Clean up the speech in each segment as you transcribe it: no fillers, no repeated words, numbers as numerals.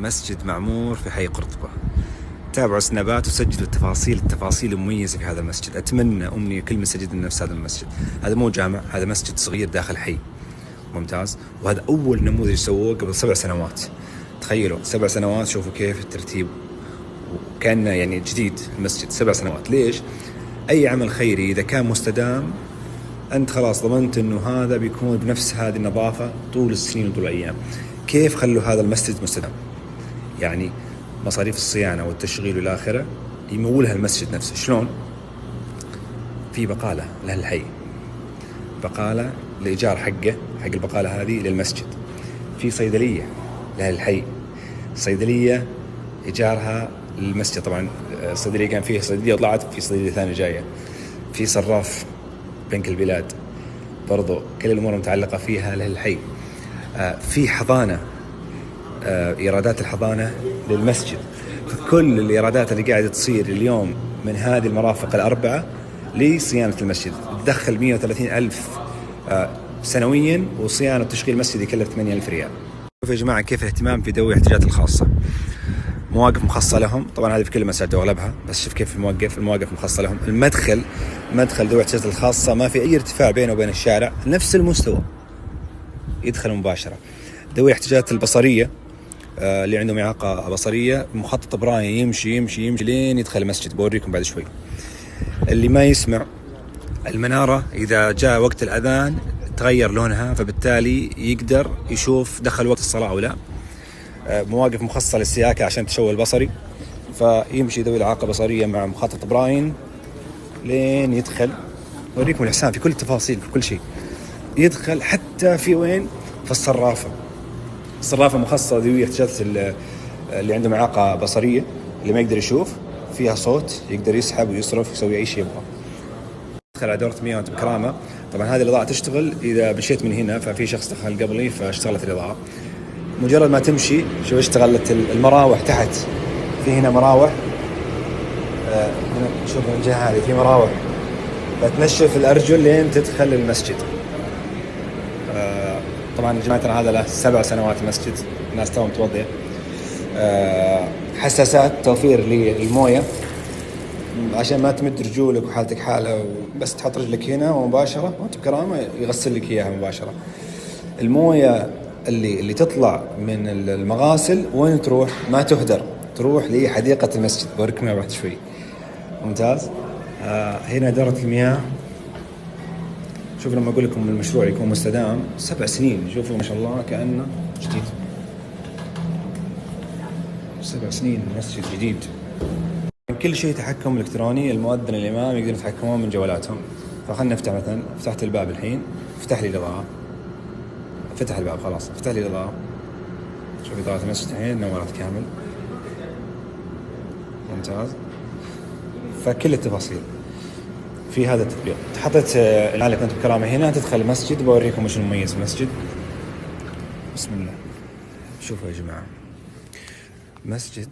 مسجد معمور في حي قرطبة. تابعوا سنابات وسجلوا التفاصيل المميزة في هذا المسجد. أتمنى أمنية كل مسجد نفس هذا المسجد. هذا مو جامع، هذا مسجد صغير داخل حي ممتاز، وهذا أول نموذج سووه قبل 7 سنوات. تخيلوا 7 سنوات، شوفوا كيف الترتيب، وكان يعني جديد المسجد 7 سنوات. ليش؟ أي عمل خيري إذا كان مستدام أنت خلاص ضمنت أنه هذا بيكون بنفس هذه النظافة طول السنين وطول الأيام. كيف خلوا هذا المسجد مستدام؟ يعني مصاريف الصيانة والتشغيل والآخرة يمولها المسجد نفسه. شلون؟ في بقالة لأهل الحي، بقالة الإيجار حق البقالة هذه للمسجد. في صيدلية لأهل الحي، صيدلية إيجارها للمسجد. طبعا الصيدلية كان فيه صيدلية وطلعت في صيدلية ثانية جاية. في صراف بنك البلاد برضو، كل الأمور متعلقة فيها لأهل الحي. في حضانة، إيرادات الحضانة للمسجد. فكل الإيرادات اللي قاعدة تصير اليوم من هذه المرافق الأربعة لصيانة المسجد تدخل 130,000 سنويا، وصيانة وتشغيل المسجد يكلف 8,000 ريال. شوفوا يا جماعة كيف الاهتمام في ذوي الاحتياجات الخاصة. مواقف مخصصة لهم، طبعا هذه في كل المساجد واغلبها، بس شوف كيف المواقف مخصصة لهم. المدخل ذوي الاحتياجات الخاصة ما في أي ارتفاع بينه وبين الشارع، نفس المستوى، يدخل مباشرة. ذوي الاحتياجات البصرية اللي عندهم إعاقة بصرية، مخطط براين يمشي لين يدخل المسجد، بوريكم بعد شوي. اللي ما يسمع، المنارة إذا جاء وقت الأذان تغير لونها، فبالتالي يقدر يشوف دخل وقت الصلاة أو لا. مواقف مخصصة للسياكة عشان التشوه البصري، فيمشي ذوي الإعاقة البصرية مع مخطط براين لين يدخل. أوريكم الإحسان في كل التفاصيل، في كل شيء. يدخل حتى في وين؟ في الصرافة مخصصة ذوي احتياجات اللي عندهم إعاقة بصرية، اللي ما يقدر يشوف، فيها صوت يقدر يسحب ويصرف يسوي أي شيء يبغى. دخل على دورة مياه بكرامة. طبعا هذه الإضاءة تشتغل إذا مشيت من هنا، ففي شخص دخل قبلي فاشتغلت الإضاءة. مجرد ما تمشي شوف اشتغلت المراوح تحت. في هنا مراوح، شوف الجهة هذه في مراوح، فتنشف الأرجل لين تدخل المسجد. طبعا يا جماعة ترى هذا له 7 سنوات المسجد، الناس توهم متوضية. حساسات توفير للموية عشان ما تمد رجولك وحالتك حالة، بس تحط رجلك هنا ومباشرة وانت بكرامة يغسل لك إياها مباشرة. الموية اللي تطلع من المغاسل وين تروح؟ ما تهدر، تروح لحديقة المسجد. بوريكم بعد شوي. ممتاز. هنا دورة المياه. شوف لما أقول لكم المشروع يكون مستدام 7 سنين، شوفوا ما شاء الله كأنه جديد. 7 سنين مسجد جديد. كل شيء تحكم إلكتروني، المؤذن الإمام يقدرون يتحكمون من جوالاتهم. فخلنا نفتح مثلا، فتحت الباب الحين، فتح لي الإضاءة، فتح الباب خلاص، فتح لي الإضاءة. شوف إضاءة المسجد الحين نورت كامل. ممتاز. فكل التفاصيل في هذا التطبيق. حطيت العالم كنت بكرامة هنا، تدخل المسجد. بوريكم وش المميز المسجد. بسم الله. شوفوا يا جماعة مسجد،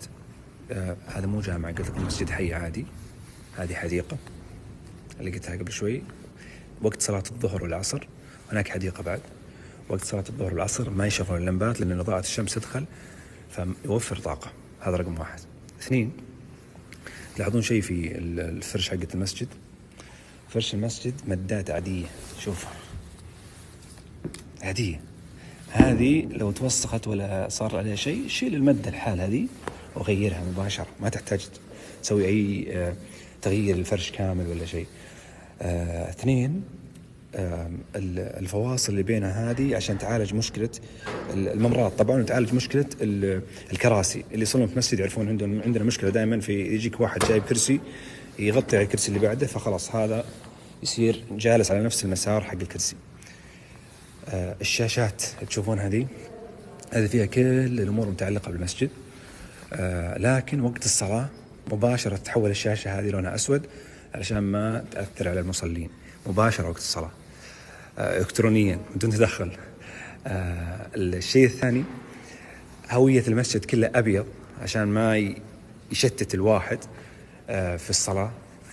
هذا مو جامع، قلت لكم مسجد حي عادي. هذه حديقة اللي قلتها قبل شوي. وقت صلاة الظهر والعصر هناك حديقة بعد. وقت صلاة الظهر والعصر ما يشغلون اللمبات لأن إضاءة الشمس تدخل، فيوفر طاقة. هذا رقم 1. 2، تلاحظون شيء في الفرش حقة المسجد. فرش المسجد مدات عادية، شوف عادية. هذه لو توسخت ولا صار عليها شيء، شيل المدة الحال هذه وغيرها مباشرة، ما تحتاج تسوي أي تغيير الفرش كامل ولا شيء. 2، الفواصل اللي بينها هذه عشان تعالج مشكلة الممرات طبعا، وتعالج مشكلة الكراسي. اللي يصلون في مسجد يعرفون عندنا مشكلة دائما في يجيك واحد جايب كرسي يغطي على الكرسي اللي بعده، فخلاص هذا يصير جالس على نفس المسار حق الكرسي. الشاشات تشوفون هذه فيها كل الأمور المتعلقة بالمسجد. لكن وقت الصلاة مباشرة تتحول الشاشة هذه لونها أسود علشان ما تأثر على المصلين. مباشرة وقت الصلاة إلكترونيا بدون تدخل. الشيء الثاني، هوية المسجد كله أبيض عشان ما يشتت الواحد في الصلاة.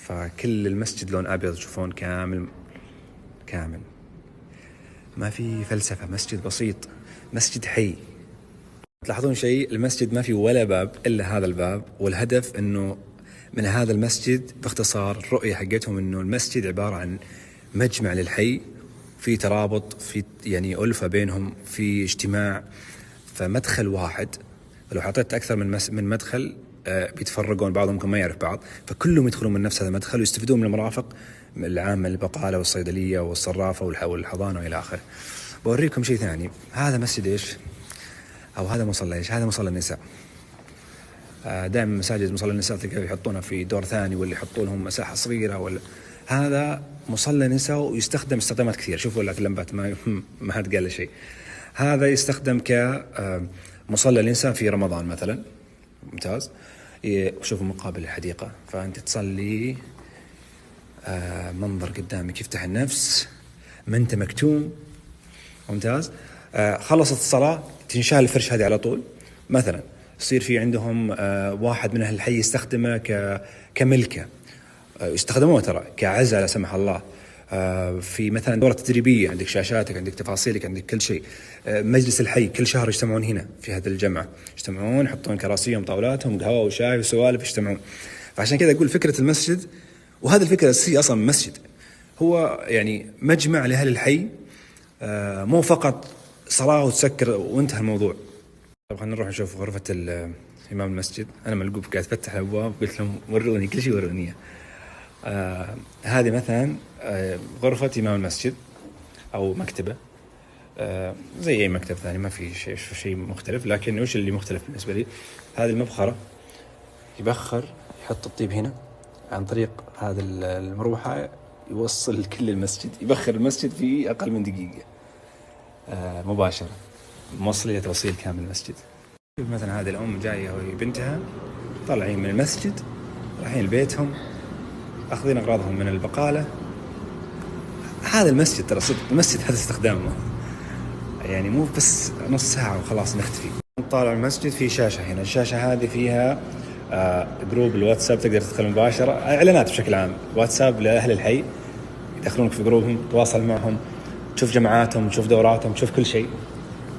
فكل المسجد لون أبيض، تشوفون كامل. ما في فلسفة، مسجد بسيط، مسجد حي. تلاحظون شيء، المسجد ما في ولا باب إلا هذا الباب، والهدف أنه من هذا المسجد باختصار الرؤية حقتهم أنه المسجد عبارة عن مجمع للحي، في ترابط، في يعني ألفة بينهم، في اجتماع. فمدخل واحد، لو حطيت أكثر من مدخل بيتفرقون، بعضهم ممكن ما يعرف بعض، فكلهم يدخلون من نفس هذا المدخل ويستفيدون من المرافق العامة، البقالة والصيدلية والصرافة والحضانة وإلى آخره. بوريكم شيء ثاني. هذا مسجد إيش؟ أو هذا مصلى إيش؟ هذا مصلى النساء. دائما مساجد مصلى النساء تلقى يحطونها في دور ثاني، ولا يحطون لهم مساحة صغيرة، ولا هذا مصلى نساء ويستخدم استخدامات كثير. شوفوا اللمبات ما حد قال له شيء. هذا يستخدم كمصلى الإنسان في رمضان مثلا، ممتاز. شوفوا مقابل الحديقة، فأنت تصلي منظر قدامك يفتح النفس، ما أنت مكتوم، ممتاز. خلصت الصلاة تنشال الفرش هذه على طول مثلا، يصير في عندهم واحد من أهل الحي يستخدمه كملكة، يستخدموه ترى كعزة لا سمح الله. في مثلا دورة تدريبية، عندك شاشاتك، عندك تفاصيلك، عندك كل شيء. مجلس الحي كل شهر يجتمعون هنا في هذا الجمعة، يجتمعون يحطون كراسيهم طاولاتهم قهوة وشاي وسوالف، يجتمعون. فعشان كذا أقول فكرة المسجد، وهذا الفكرة الأساسية أصلا مسجد، هو يعني مجمع لأهل الحي، مو فقط صلاة وتسكر وانتهى الموضوع. طب خلينا نروح نشوف غرفة إمام المسجد. أنا ملقوب قاعد أفتح الأبواب، قلت لهم وروني كل شيء، وروني. هذه مثلا غرفة إمام المسجد أو مكتبة، زي أي مكتب ثاني، ما في شيء مختلف. لكن وش اللي مختلف بالنسبة لي؟ هذه المبخرة، يبخر، يحط الطيب هنا عن طريق هذا المروحة، يوصل كل المسجد، يبخر المسجد في أقل من دقيقة مباشرة، موصلية توصيل كامل المسجد. مثلا هذه الأم جاية وهي بنتها طالعين من المسجد رايحين لبيتهم، أخذين أغراضهم من البقالة. هذا المسجد ترى صدق المسجد هذا استخدامه، يعني مو بس نص ساعة وخلاص نختفي. طالع المسجد في شاشة هنا، الشاشة هذه فيها جروب الواتساب، تقدر تدخل مباشرة، إعلانات بشكل عام، واتساب لأهل الحي، يدخلونك في جروبهم، تواصل معهم، تشوف جماعاتهم، تشوف دوراتهم، تشوف كل شيء.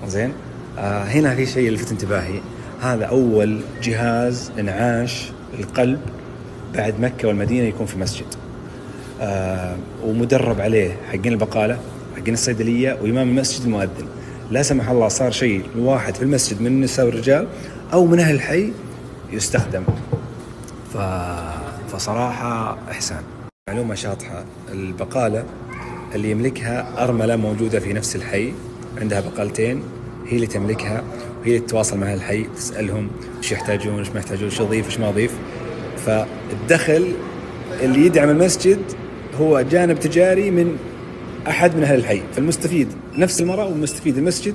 زين. هنا في شيء لفت انتباهي، هذا أول جهاز إنعاش القلب بعد مكة والمدينة يكون في مسجد، ومدرب عليه حقين البقالة، حقين الصيدلية، وإمام المسجد المؤذن. لا سمح الله صار شيء واحد في المسجد من النساء والرجال أو من أهل الحي يستخدم، فصراحة إحسان. معلومة شاطحة، البقالة اللي يملكها أرملة موجودة في نفس الحي، عندها بقالتين، هي اللي تملكها، وهي اللي تتواصل مع الحي، تسألهم وش يحتاجون، وش ما يحتاجون، وش أضيف وش ما أضيف. فالدخل اللي يدعم المسجد هو جانب تجاري من أحد من أهل الحي، فالمستفيد نفس المرأة، والمستفيد المسجد،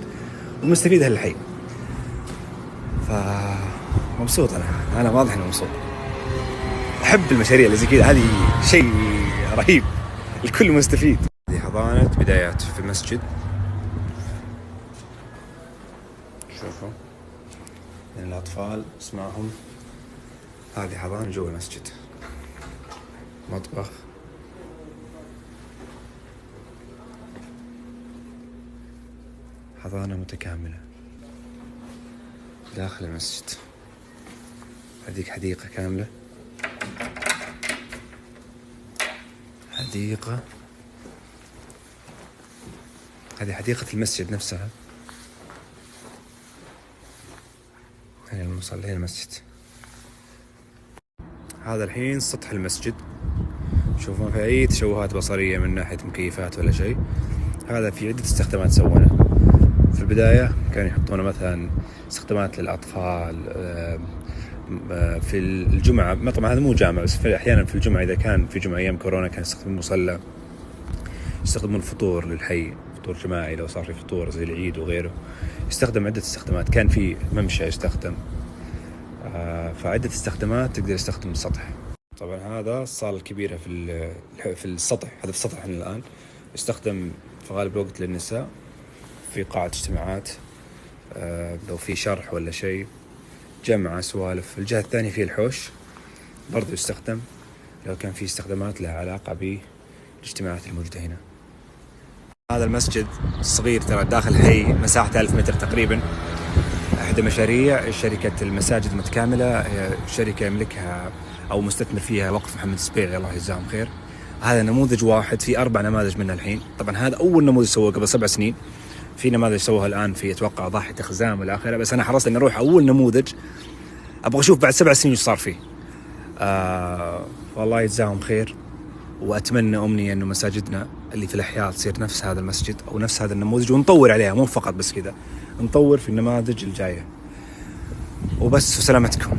والمستفيد أهل الحي. فمبسوط أنا واضح أنه مبسوط. أحب المشاريع اللي زي كذا، هذه شيء رهيب، الكل مستفيد. هذه حضانة بدايات في المسجد، شوفوا من الأطفال اسمعهم. هذه حضانة جوا المسجد، مطبخ، حضانة متكاملة داخل المسجد. هذيك حديقة كاملة، حديقة، هذه حديقة المسجد نفسها. هنا المصلين المسجد. هذا الحين سطح المسجد، شوفون في أي تشوهات بصرية من ناحية مكيفات ولا شيء. هذا في عدة استخدامات سوونا. في البداية كانوا يحطون مثلا استخدامات للأطفال في الجمعة، طبعا هذا مو جامع، بس أحيانا في الجمعة، إذا كان في جمعة أيام كورونا كان يستخدمون مصلى، يستخدمون فطور للحي، فطور جماعي لو صار في فطور زي العيد وغيره، يستخدم عدة استخدامات. كان في ممشى يستخدم، فعدة استخدامات تقدر تستخدم السطح. طبعا هذا الصالة الكبيرة في السطح، هذا في السطح الآن، يستخدم في غالب الوقت للنساء في قاعة اجتماعات، لو في شرح ولا شيء، جمع سوالف. الجهة الثانية فيه الحوش، برضو يستخدم لو كان في استخدامات لها علاقة بالاجتماعات الموجودة هنا. هذا المسجد صغير ترى، داخل حي مساحة 1000 متر تقريبا، إحدى مشاريع شركة المساجد المتكاملة، شركة يملكها أو مستثمر فيها وقف محمد السبيعي الله يجزاهم خير. هذا نموذج واحد في 4 نماذج منه الحين. طبعا هذا أول نموذج سووه قبل 7 سنين، في نماذج سووها الآن في أتوقع ضاحية خزام والآخرة، بس أنا حرصت إني أروح أول نموذج، أبغى أشوف بعد 7 سنين وش صار فيه. والله يجزاهم خير، وأتمنى أمنية إنه مساجدنا اللي في الأحياء تصير نفس هذا المسجد أو نفس هذا النموذج، ونطور عليها، مو فقط بس كذا، نطور في النماذج الجاية. وبس، وسلامتكم.